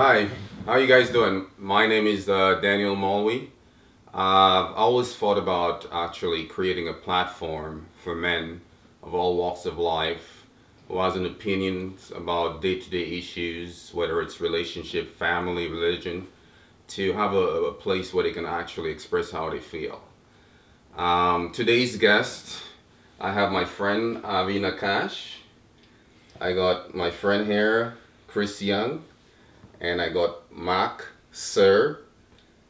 Hi, how you guys doing? My name is Daniel Mulvey. I've always thought about actually creating a platform for men of all walks of life who has an opinion about day-to-day issues, whether it's relationship, family, religion, to have a place where they can actually express how they feel. Today's guest, I have my friend Avi Nakash. I got my friend here, Chris Young, and I got Mark Sir.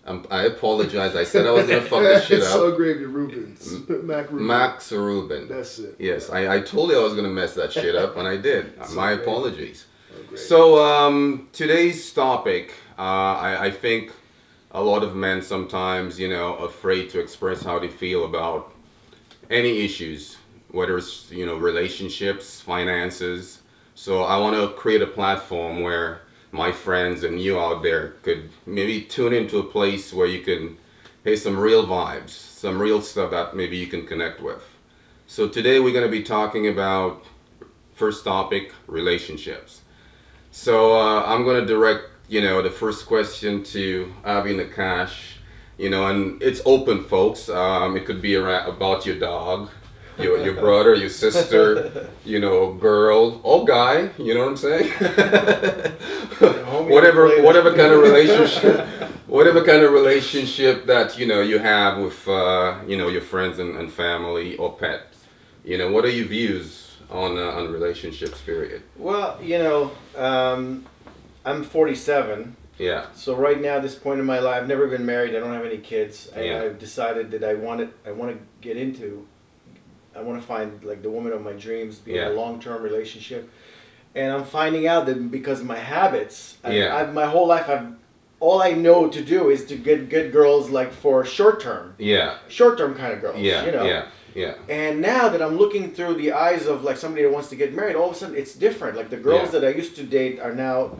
I apologize. I said I was gonna fuck this shit It's up. so gravy Rubens. Mac Rubin. Max Rubin. That's it. Yes, I told you I was gonna mess that shit up, and I did. So My great. apologies. Oh, great. So today's topic, I think a lot of men sometimes, afraid to express how they feel about any issues, whether it's relationships, finances. So I want to create a platform where my friends and you out there could maybe tune into a place where you can hear some real vibes, some real stuff that maybe you can connect with. So today we're going to be talking about, first topic, relationships. So I'm going to direct, the first question to Avi Nakash, and it's open, folks. It could be about your dog, your brother, your sister, girl or guy, you know what I'm saying? whatever kind of relationship, whatever kind of relationship that you have with your friends and family or pets. What are your views on relationships? Period. Well, I'm 47. Yeah. So right now, at this point in my life, I've never been married. I don't have any kids, and Yeah. I've decided that I want to get into. I want to find like the woman of my dreams, be in Yeah. a long-term relationship, and I'm finding out that because of my habits, Yeah. my whole life, all I know to do is to get good girls like for short-term kind of girls. Yeah. Yeah. Yeah. And now that I'm looking through the eyes of like somebody that wants to get married, all of a sudden it's different. Like the girls Yeah. that I used to date are now,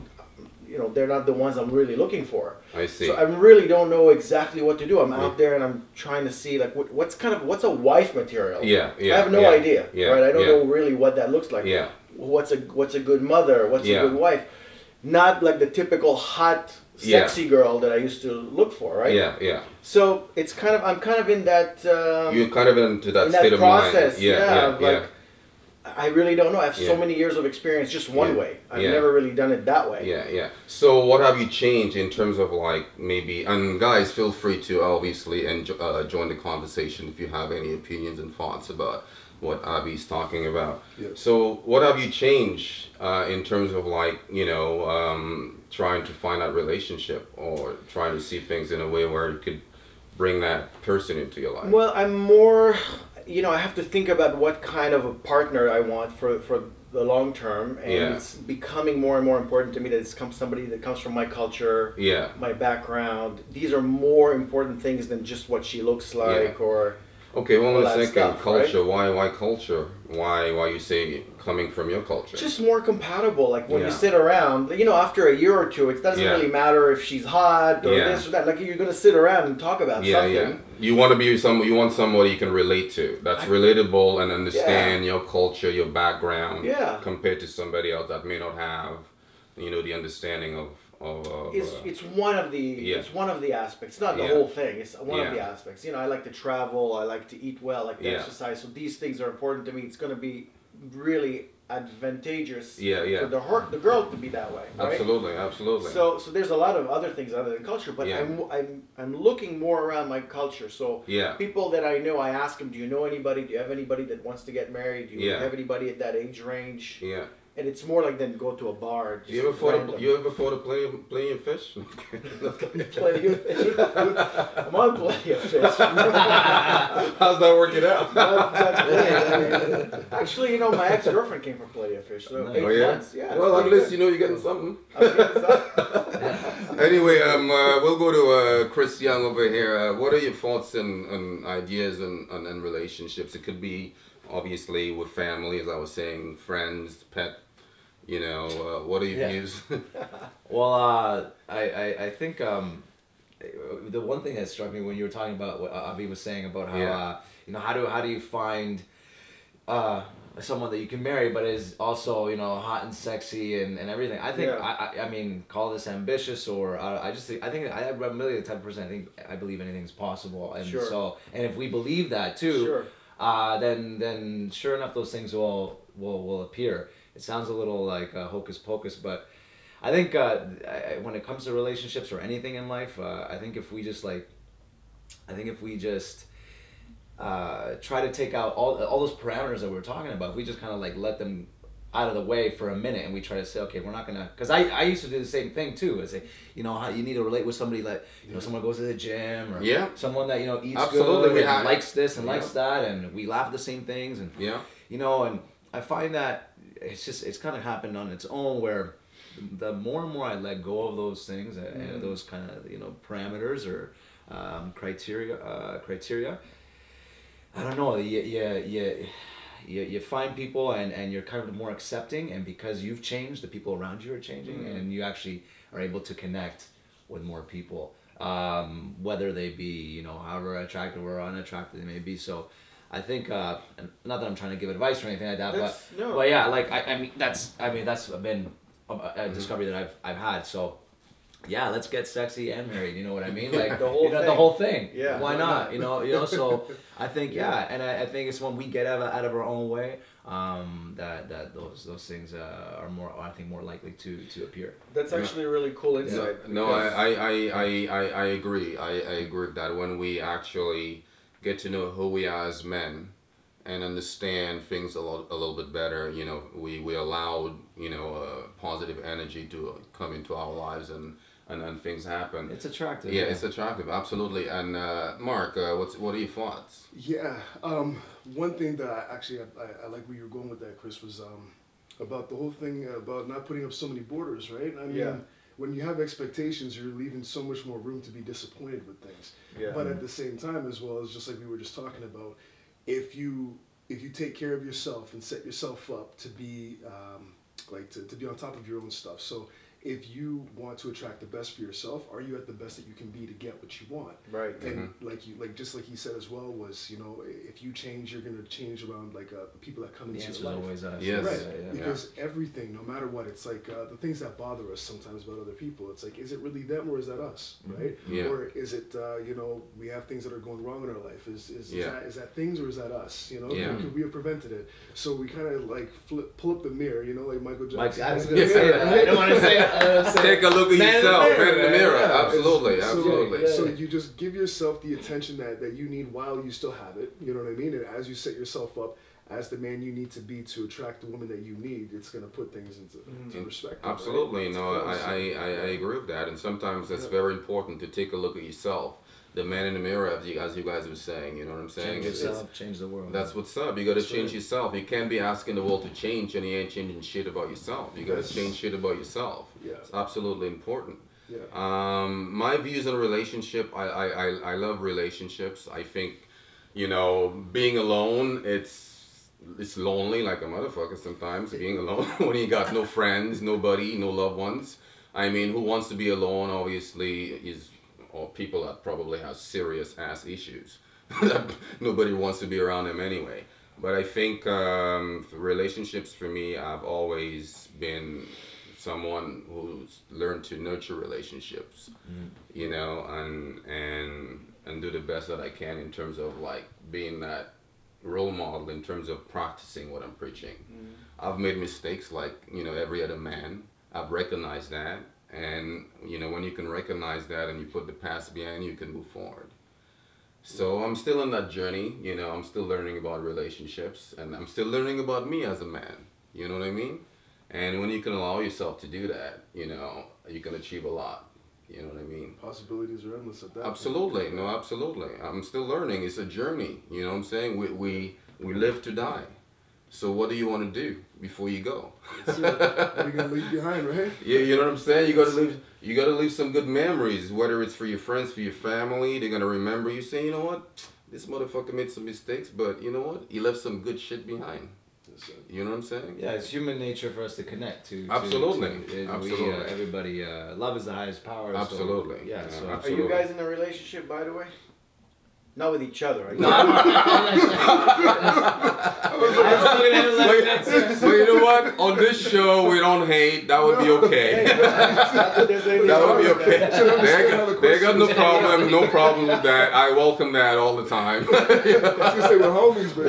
they're not the ones I'm really looking for. I see. So I really don't know exactly what to do. I'm out there and I'm trying to see like what's a wife material. Yeah. Yeah. I have no yeah, idea. Yeah. Right. I don't yeah, know really what that looks like. Yeah. What's a good mother? What's Yeah. a good wife? Not like the typical hot, Yeah. sexy girl that I used to look for. Right. Yeah. Yeah. So it's I'm kind of in that. You're kind of into that in state that of process, mind. Yeah. of, like, I really don't know. I have so Yeah. many years of experience just one Yeah. way. I've Yeah. never really done it that way. Yeah, yeah. So what have you changed in terms of like maybe, and guys feel free to obviously join the conversation if you have any opinions and thoughts about what Avi's talking about. Yeah. So what have you changed in terms of like, trying to find that relationship or trying to see things in a way where you could bring that person into your life? Well, I'm more, I have to think about what kind of a partner I want for the long term, and Yeah. it's becoming more and more important to me that it's somebody that comes from my culture, Yeah. my background. These are more important things than just what she looks like or. Okay, well, all let's that think stuff, culture. Why culture? Why you say coming from your culture? Just more compatible. Like when Yeah. you sit around, after a year or two, it doesn't Yeah. really matter if she's hot or Yeah. this or that. Like you're gonna sit around and talk about something. Yeah. You want to be you want somebody you can relate to. That's relatable and understand your culture, your background. Yeah. Compared to somebody else that may not have, the understanding of. It's one of the Yeah. it's one of the aspects. It's not the Yeah. whole thing. It's one of Yeah. the aspects. I like to travel. I like to eat well. I like to Yeah. exercise. So these things are important to me. It's going to be really advantageous Yeah, yeah. for the girl to be that way. Right? Absolutely, absolutely. So there's a lot of other things other than culture, but Yeah. I'm looking more around my culture. So Yeah. people that I know, I ask them, do you know anybody? Do you have anybody that wants to get married? Do you Yeah. have anybody at that age range? Yeah. And it's more like then go to a bar. You ever thought of playing fish? Plenty of fish. I'm on plenty of fish. How's that working out? Not great. I mean, actually, my ex-girlfriend came from Plenty of Fish. So Nice. 8 Oh yeah. months. Yeah. Well, at it's least pretty you're getting something. good. I'm getting some. Anyway, we'll go to Chris Young over here. What are your thoughts and ideas and relationships? It could be obviously with family, as I was saying, friends, pet. What are your Yeah. views? Well, I think the one thing that struck me when you were talking about what Avi was saying about how Yeah. how do you find someone that you can marry, but is also, you know, hot and sexy and everything. I think, I mean, call this ambitious or I just think, I'm really the type of person, I believe anything's possible. And so, and if we believe that too, then sure enough, those things will appear. It sounds a little like hocus pocus, but I think when it comes to relationships or anything in life, I think if we just try to take out all those parameters that we were talking about, if we just kind of like let them out of the way for a minute and we try to say, okay, we're not gonna, because I used to do the same thing too. I say, you know, how you need to relate with somebody that, you know, someone goes to the gym or someone that, you know, eats good and likes this and likes that, and we laugh at the same things, and you know, and I find that it's kind of happened on its own, where the more and more I let go of those things and those kind of, you know, parameters or criteria, I don't know, you find people and you're kind of more accepting, and because you've changed, the people around you are changing, and you actually are able to connect with more people, whether they be, you know, however attractive or unattractive they may be. So I think, not that I'm trying to give advice or anything like that, but yeah, like I mean that's been a discovery that I've had. So yeah, let's get sexy and married. You know what I mean? Like the whole thing. Yeah. Why not? You know. So I think and I think it's when we get out of our own way, that those things are more likely to appear. That's actually a really cool insight. Yeah. No, I agree. I agree with that. When we actually get to know who we are as men and understand things a little bit better, you know, we allowed, you know, positive energy to come into our lives, and things happen. It's attractive. Yeah, it's attractive, absolutely. And Mark, what are your thoughts? Yeah, one thing that I like where you were going with that, Chris, was about the whole thing about not putting up so many borders, right? I mean, when you have expectations, you're leaving so much more room to be disappointed with things. Yeah. But at the same time, as well, as just like we were just talking about, if you take care of yourself and set yourself up to be to be on top of your own stuff. So if you want to attract the best for yourself, are you at the best that you can be to get what you want? Right. And just like he said as well, was, you know, if you change, you're gonna change around the people that come into your life. Always us. Yes. Right. Yeah. Because everything, no matter what, it's like the things that bother us sometimes about other people. It's like, is it really them or is that us? Right. Yeah. Or is it you know, we have things that are going wrong in our life? Is that things or is that us? You know, could we have prevented it? So we kind of like pull up the mirror, you know, like Michael Jackson. I was gonna say that. I don't want to say it. Take a look at yourself, man in the mirror. Absolutely. So you just give yourself the attention that you need while you still have it. You know what I mean? And as you set yourself up as the man you need to be to attract the woman that you need, it's going to put things into perspective. Absolutely. Right? No, I agree with that. And sometimes that's very important to take a look at yourself. The man in the mirror, as you guys were saying, you know what I'm saying? Change yourself, change the world. That's what's up. You got to change yourself. You can't be asking the world to change and you ain't changing shit about yourself. You got to change shit about yourself. Yeah. It's absolutely important. Yeah. My views on relationship, I love relationships. I think, you know, being alone, it's lonely like a motherfucker sometimes, being alone when you got no friends, nobody, no loved ones. I mean, who wants to be alone, obviously, or people that probably have serious ass issues. Nobody wants to be around them anyway. But I think relationships for me, I've always been someone who's learned to nurture relationships, you know, and do the best that I can in terms of like being that role model in terms of practicing what I'm preaching. I've made mistakes like, you know, every other man. I've recognized that. And, you know, when you can recognize that and you put the past behind you, you can move forward. So I'm still on that journey, you know, I'm still learning about relationships and I'm still learning about me as a man, you know what I mean? And when you can allow yourself to do that, you know, you can achieve a lot, you know what I mean? Possibilities are endless at that Absolutely, point. No, absolutely. I'm still learning, it's a journey, you know what I'm saying? We live to die. So what do you want to do before you go? What are you gonna leave behind, right? Yeah, you know what I'm saying. You gotta leave some good memories. Whether it's for your friends, for your family, they're gonna remember you. Say, you know what, this motherfucker made some mistakes, but you know what, he left some good shit behind. You know what I'm saying? Yeah, it's human nature for us to connect to. Absolutely. Absolutely. Everybody, love is the highest power. Absolutely. So, yeah. So. Absolutely. Are you guys in a relationship, by the way? Not with each other. I But you know what? On this show, we don't hate. That would be okay. That would be okay. They got no problem with that. I welcome that all the time. I was gonna say we're homies, but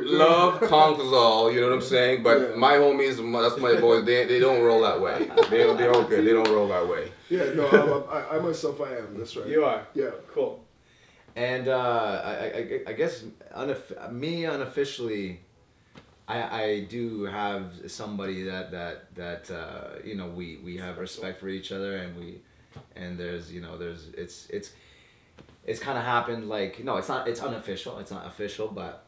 Love conquers all. You know what I'm saying? But my homies, that's my boys. They don't roll that way. They're okay. They don't roll that way. Yeah, no, I myself, I am. That's right. You are. Yeah. Cool. And I guess me unofficially, I do have somebody that you know, we have respect for each other, and there's it's kind of happened, like, no, it's unofficial, it's not official, but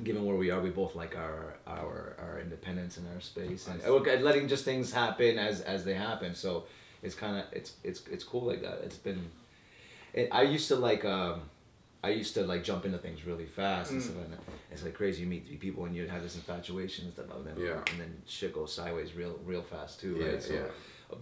given where we are, we both like our independence in our space, and letting just things happen as they happen. So it's kind of it's cool like that. I used to like jump into things really fast and stuff, and it's like crazy. You meet people and you have this infatuation and stuff, and then shit goes sideways real fast too, right? So,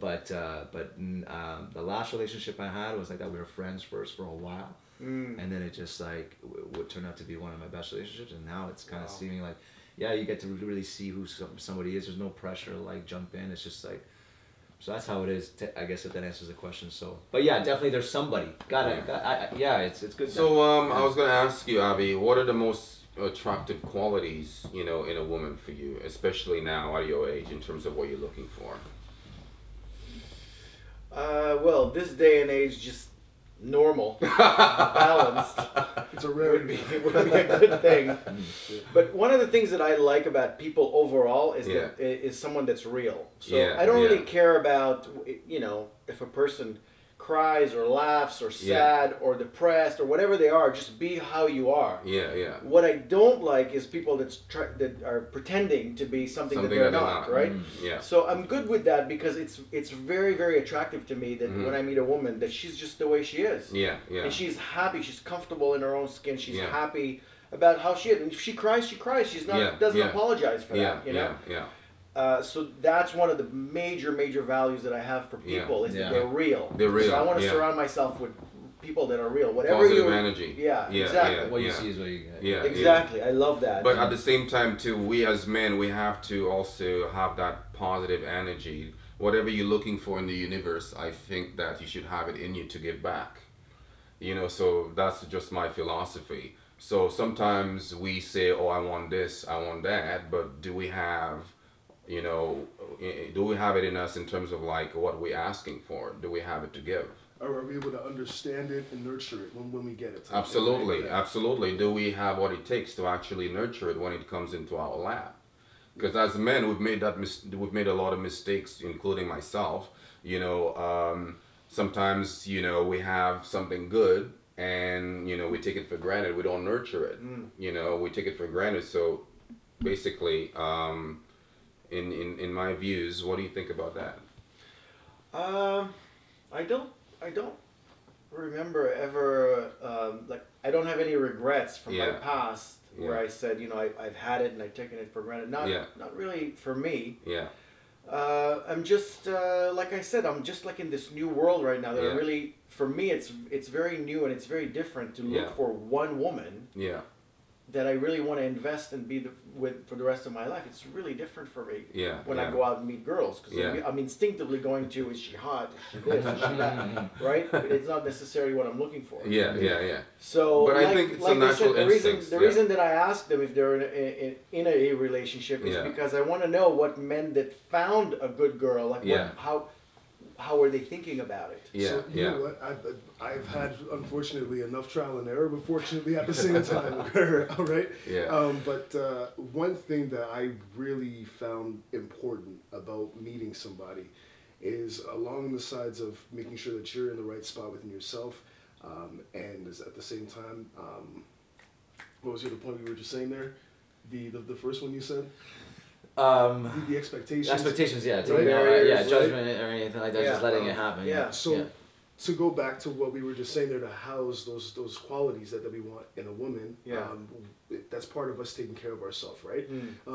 but the last relationship I had was like that. We were friends first for a while, and then it just like would turn out to be one of my best relationships, and now it's kind of seeming like, yeah, you get to really see who somebody is. There's no pressure to like jump in. It's just like. So that's how it is. I guess if that answers the question. So, but yeah, definitely there's somebody. It's good. So I was gonna ask you, Avi, what are the most attractive qualities, you know, in a woman for you, especially now at your age, in terms of what you're looking for? Well, this day and age, just normal, balanced. It's a rare. Would be a good thing. But one of the things that I like about people overall is someone that's real. So I don't really care about, you know, if a person cries or laughs or sad or depressed or whatever they are. Just be how you are. What I don't like is people that are pretending to be something that they're not, right? So I'm good with that, because it's very, very attractive to me that when I meet a woman, that she's just the way she is. And she's happy, she's comfortable in her own skin, she's happy about how she is. And if she cries, she cries. She's not doesn't apologize for that, you know? So that's one of the major values that I have for people is that they're real. They're real. So I want to surround myself with people that are real. Whatever positive energy. Exactly. What you see is what you get. Exactly. I love that. But at the same time too, we as men, we have to also have that positive energy. Whatever you're looking for in the universe, I think that you should have it in you to give back. You know, so that's just my philosophy. So sometimes we say, oh, I want this, I want that, but do we have, you know, do we have it in us in terms of like what we're asking for? Do we have it to give? Are we able to understand it and nurture it when we get it? Absolutely, absolutely. Do we have what it takes to actually nurture it when it comes into our lap? Because as men, we've made a lot of mistakes, including myself. You know, sometimes, you know, we have something good and, you know, we take it for granted. We don't nurture it. You know, we take it for granted. So basically, in my views, what do you think about that? I don't remember ever like, I don't have any regrets from my past where I said, you know, I've had it and I've taken it for granted. Not really for me. I'm just like I said, I'm just like in this new world right now that I really, for me, it's very new and it's very different to look for one woman that I really want to invest and be with for the rest of my life. It's really different for me when I go out and meet girls, because I'm instinctively going to, is she hot, is she this, is she that, right? It's not necessarily what I'm looking for. So, but I think it's a natural instinct. The reason that I ask them if they're in a relationship is because I want to know what men that found a good girl, like how are they thinking about it? So, you know what? I've had, unfortunately, enough trial and error, but fortunately at the same time, all right? But one thing that I really found important about meeting somebody is along the sides of making sure that you're in the right spot within yourself, and is at the same time, what was the other point you were just saying there? The first one you said? The expectations. Expectations, right? Judgment or anything like that, just letting it happen. So to go back to what we were just saying there, to house those qualities that we want in a woman, that's part of us taking care of ourselves, right?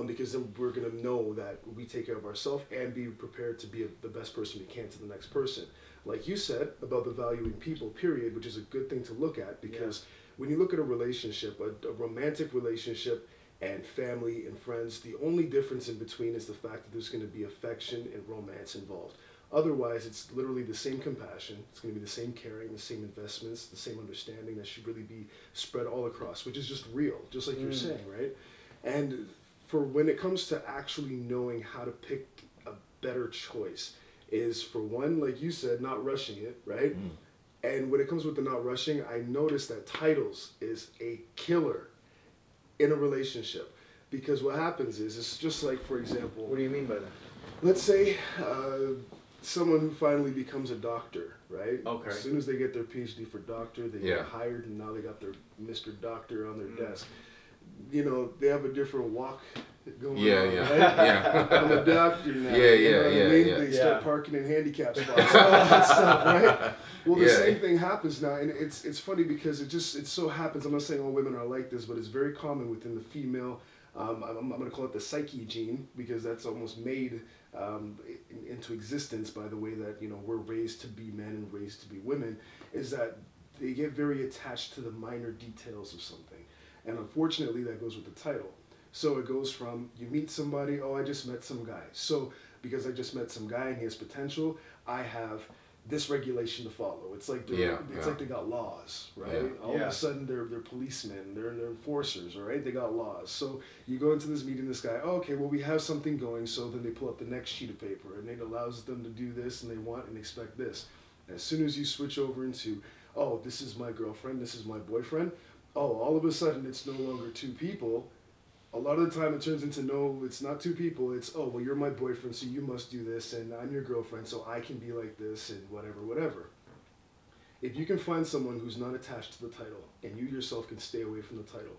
Because then we're gonna know that we take care of ourselves and be prepared to be the best person we can to the next person. Like you said about the valuing people, period, which is a good thing to look at, because when you look at a relationship, a romantic relationship and family and friends, the only difference in between is the fact that there's going to be affection and romance involved. Otherwise, it's literally the same compassion. It's going to be the same caring, the same investments, the same understanding that should really be spread all across, which is just real, just like you're saying, right? And for when it comes to actually knowing how to pick a better choice is, for one, like you said, not rushing it, right? And when it comes with the not rushing, I noticed that titles is a killer in a relationship. Because what happens is, it's just like, for example... What do you mean by that? Let's say someone who finally becomes a doctor, right? Okay. As soon as they get their PhD for doctor, they get hired, and now they got their Mr. Doctor on their desk. You know, they have a different walk going on, right? I'm a doctor now. They start parking in handicap spots, all that stuff, right? Well, the same thing happens now, and it's funny because it so happens. I'm not saying all women are like this, but it's very common within the female. I'm going to call it the psyche gene, because that's almost made into existence by the way that, you know, we're raised to be men and raised to be women, is that they get very attached to the minor details of something. And unfortunately, that goes with the title. So it goes from, you meet somebody, oh, I just met some guy. So because I just met some guy and he has potential, I have this regulation to follow. It's like like they got laws, right? All of a sudden they're policemen, they're enforcers, all right? They got laws. So you go into this meeting, this guy, oh, okay, well, we have something going. So then they pull up the next sheet of paper, and it allows them to do this, and they want and expect this. As soon as you switch over into, oh, this is my girlfriend, this is my boyfriend, oh, all of a sudden it's no longer two people. A lot of the time it turns into, no, it's not two people. It's, oh, well, you're my boyfriend, so you must do this, and I'm your girlfriend, so I can be like this, and whatever. If you can find someone who's not attached to the title, and you yourself can stay away from the title,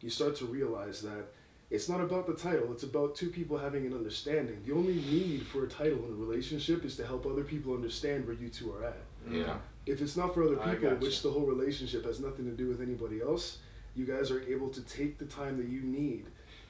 you start to realize that it's not about the title, it's about two people having an understanding. The only need for a title in a relationship is to help other people understand where you two are at. Yeah. If it's not for other people, which the whole relationship has nothing to do with anybody else, you guys are able to take the time that you need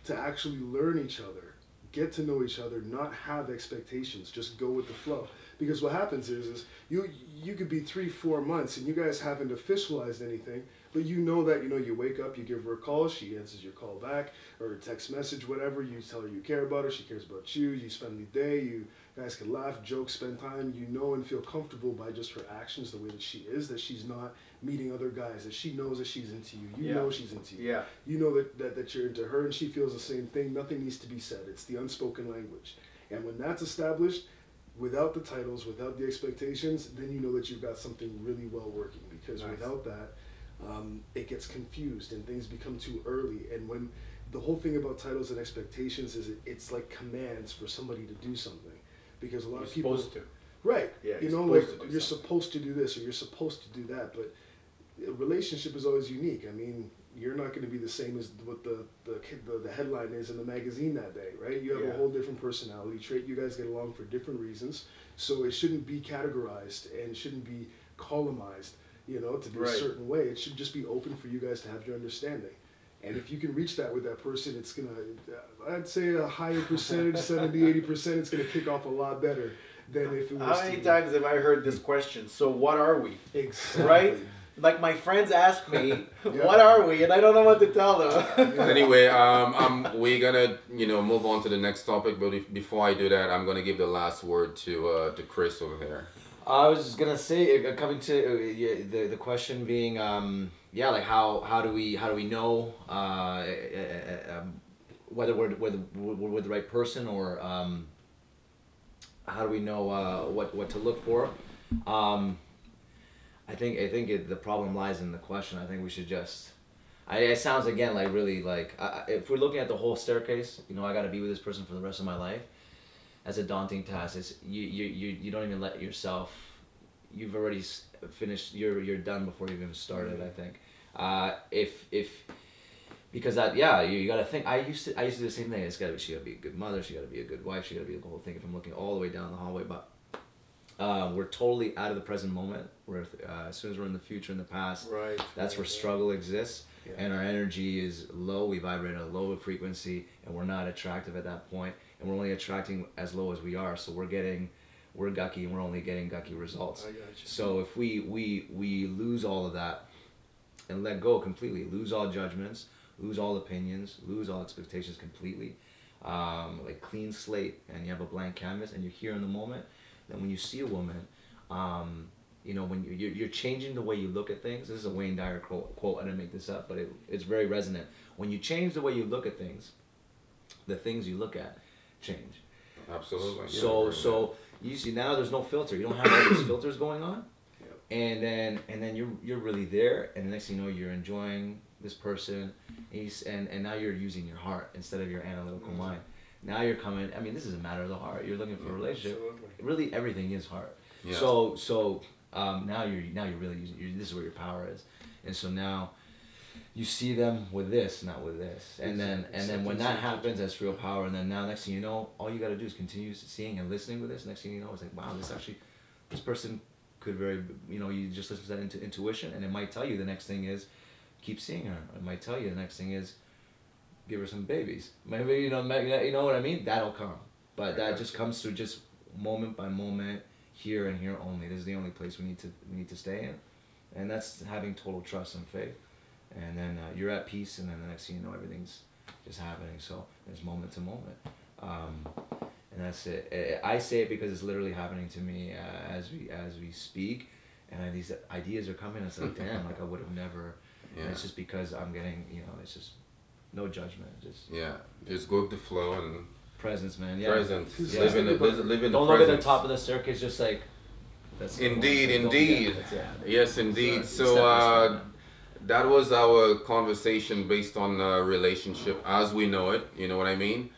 to actually learn each other, get to know each other, not have expectations, just go with the flow. Because what happens is you could be 3-4 months and you guys haven't officialized anything, but you know that, you know, you wake up, you give her a call, she answers your call back, or a text message, whatever, you tell her you care about her, she cares about you, you spend the day, you guys can laugh, joke, spend time, you know and feel comfortable by just her actions, the way that she is, that she's not meeting other guys, that she knows that she's into you, you know she's into you, you know that you're into her and she feels the same thing, nothing needs to be said, it's the unspoken language. And when that's established, without the titles, without the expectations, then you know that you've got something really well working, because without that, it gets confused and things become too early. And when the whole thing about titles and expectations is it's like commands for somebody to do something, because a lot of people supposed to. Right. Yeah, you know, like you're supposed to do this or you're supposed to do that, but a relationship is always unique. I mean, you're not going to be the same as what the headline is in the magazine that day, right? You have a whole different personality trait. You guys get along for different reasons, so it shouldn't be categorized and shouldn't be columnized, you know, to be a certain way. It should just be open for you guys to have your understanding. And if you can reach that with that person, it's going to, I'd say a higher percentage, 70-80%, it's going to kick off a lot better than if it was. How many times have I heard this question? So what are we? Exactly. Right? Like my friends ask me, what are we? And I don't know what to tell them. Anyway, we're gonna, you know, move on to the next topic. But before I do that, I'm gonna give the last word to Chris over there. I was just gonna say, coming to the question being, like how do we know whether we're the right person, or how do we know what to look for? I think the problem lies in the question. I think we should just. It sounds again like really like if we're looking at the whole staircase, you know, I got to be with this person for the rest of my life. That's a daunting task. It's you don't even let yourself. You've already finished. You're done before you've even started. I think. If because that you got to think. I used to do the same thing. She got to be a good mother. She got to be a good wife. She got to be the whole thing. If I'm looking all the way down the hallway, but. We're totally out of the present moment. We're as soon as we're in the future and the past, that's where struggle exists, and our energy is low. We vibrate at a low frequency, and we're not attractive at that point, and we're only attracting as low as we are. So we're gucky, and we're only getting gucky results. So if we lose all of that, and let go completely. Lose all judgments, lose all opinions, lose all expectations completely. Like clean slate, and you have a blank canvas, and you're here in the moment. Then when you see a woman, you know, when you're changing the way you look at things. This is a Wayne Dyer quote. I didn't make this up, but it's very resonant. When you change the way you look at things, the things you look at change. Absolutely. So you see now there's no filter. You don't have all these filters going on, and then you're really there. And the next thing you know, you're enjoying this person, and now you're using your heart instead of your analytical mind. Now you're coming. I mean, this is a matter of the heart. You're looking for a relationship. Absolutely. Really, everything is heart. Yeah. So now you're really using. This is where your power is, and so now you see them with this, not with this, and then when that happens, that's real power. And then now, next thing you know, all you got to do is continue seeing and listening with this. Next thing you know, it's like, wow, this person could very, you know, you just listen to that intuition, and it might tell you the next thing is keep seeing her. It might tell you the next thing is give her some babies. Maybe you know what I mean. That'll come, but that just comes through just moment by moment, here and here only. This is the only place we need to stay in, and that's having total trust and faith. And then you're at peace, and then the next thing you know, everything's just happening. So there's moment to moment, and that's it. I say it because it's literally happening to me as we speak, and these ideas are coming. It's like, damn, like I would have never. Yeah. And it's just because I'm getting, you know, it's just no judgment, just just go with the flow and presence, man. Yeah, presence. Yeah. Live in the presence. Don't look at the top of the staircase, just like. That's Indeed. Yes, indeed. So. That was our conversation based on relationship as we know it, you know what I mean?